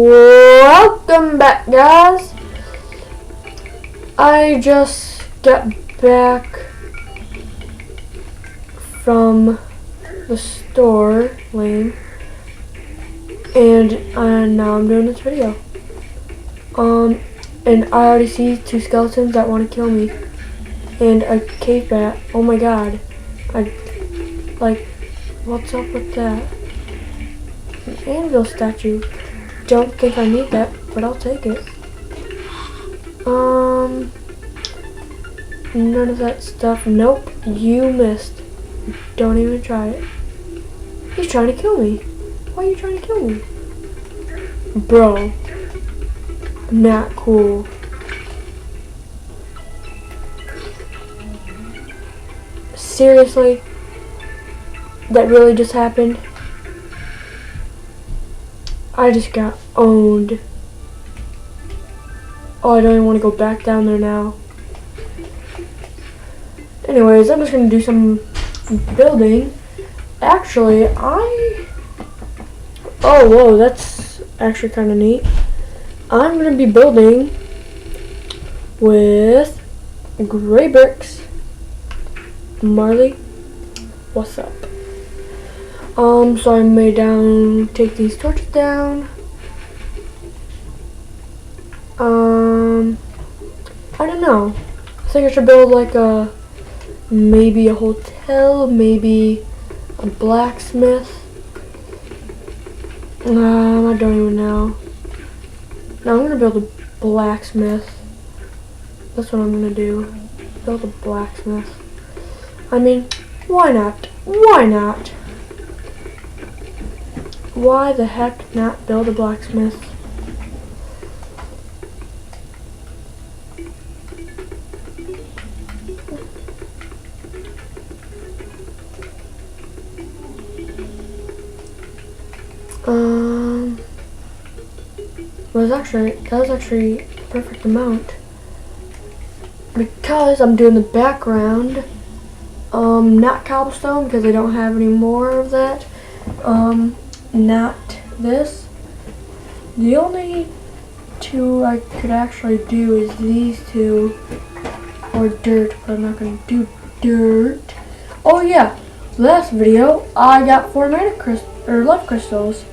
Welcome back, guys. I just got back from the store lane, and now I'm doing this video. And I already see two skeletons that want to kill me, and a cave bat. Oh my god! What's up with that? An anvil statue. Don't think I need that, but I'll take it. None of that stuff. Nope, you missed. Don't even try it. He's trying to kill me. Why are you trying to kill me? Bro. Not cool. Seriously? That really just happened? I just got owned. Oh, I don't even want to go back down there now. Anyways, I'm just going to do some building. Actually, oh, whoa, that's actually kind of neat. I'm going to be building with gray bricks. Marley, what's up? So I may take these torches down. I don't know. I think I should build like maybe a hotel, maybe a blacksmith. I don't even know. No, I'm gonna build a blacksmith. That's what I'm gonna do. Build a blacksmith. I mean, why not? Why not? Why the heck not build a blacksmith? That was actually a perfect amount. Because I'm doing the background, not cobblestone because I don't have any more of that. Not this. The only two I could actually do is these two, or dirt, but I'm not gonna do dirt. Oh yeah, last video I got 4 life crystals.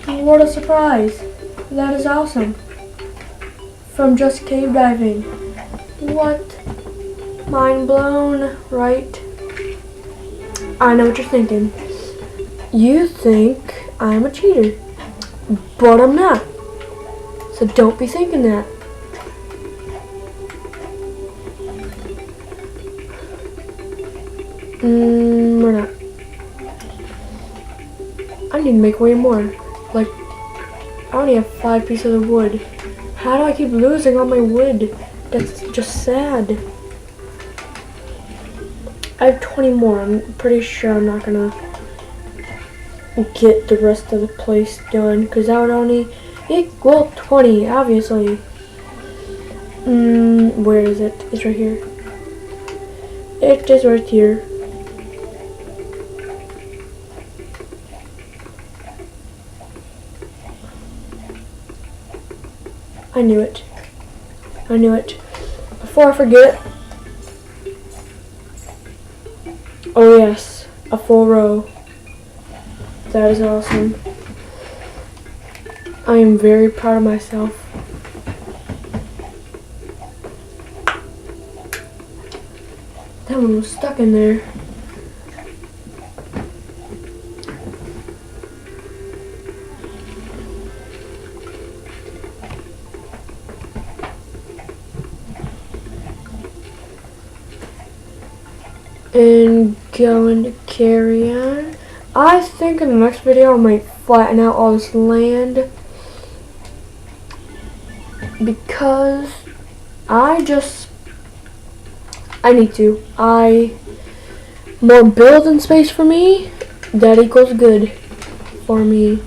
What a surprise! That is awesome. From just cave diving. What? Mind blown, right? I know what you're thinking. You think I'm a cheater, but I'm not. So don't be thinking that. We're not. I need to make way more. Like, I only have 5 pieces of wood. How do I keep losing all my wood? That's just sad. I have 20 more. I'm pretty sure I'm not gonna get the rest of the place done, because that would only equal 20, obviously. Where is it? It's right here. It is right here. I knew it. I knew it. Before I forget. Oh yes, a full row. That is awesome. I am very proud of myself. That one was stuck in there. And going to carry on. I think in the next video I might flatten out all this land, because I need to. More building space for me, that equals good for me.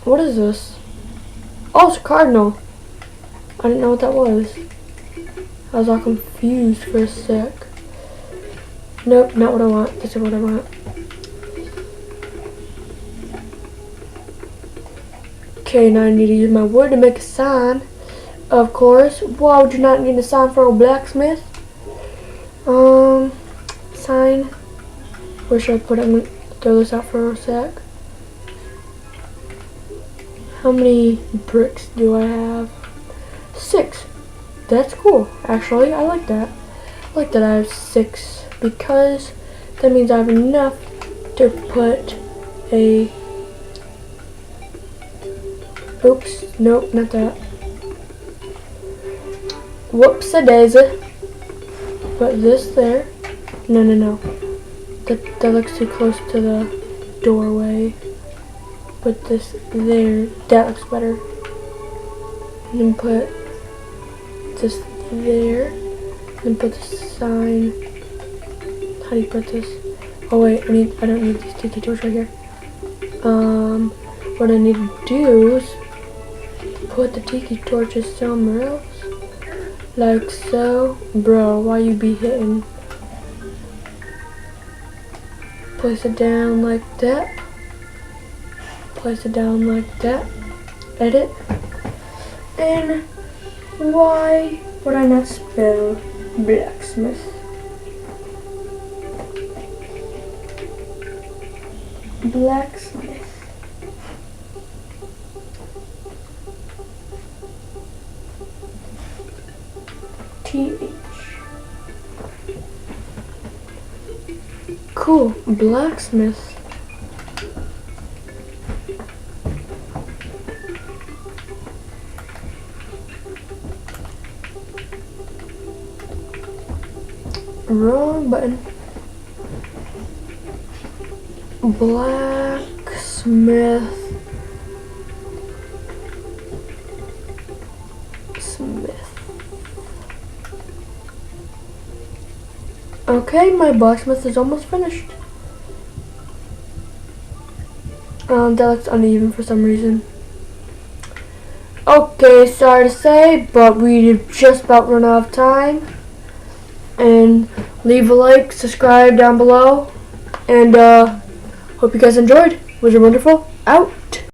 What is this? Oh, it's a cardinal. I didn't know what that was. I was all confused for a sec. Nope, not what I want. This is what I want. Okay, now I need to use my wood to make a sign. Of course. Why would you not need a sign for a blacksmith? Sign. Where should I put it? I'm gonna throw this out for a sec. How many bricks do I have? 6. That's cool. Actually, I like that. I like that I have 6 because that means I have enough to put a... Oops. Nope, not that. Whoops-a-daisy. Put this there. No. That looks too close to the doorway. Put this there. That looks better. And then put this there. And put the sign. How do you put this? Oh wait, I don't need these tiki torches right here. What I need to do is put the tiki torches somewhere else. Like so. Bro, why you be hitting? Place it down like that. Place it down like that. Edit. And why would I not spell blacksmith? Blacksmith. TH. Cool, blacksmith. Wrong button. Blacksmith. Okay, my blacksmith is almost finished. That looks uneven for some reason. Okay, sorry to say, but we just about run out of time. And leave a like, subscribe down below, and hope you guys enjoyed. Was it wonderful? Out.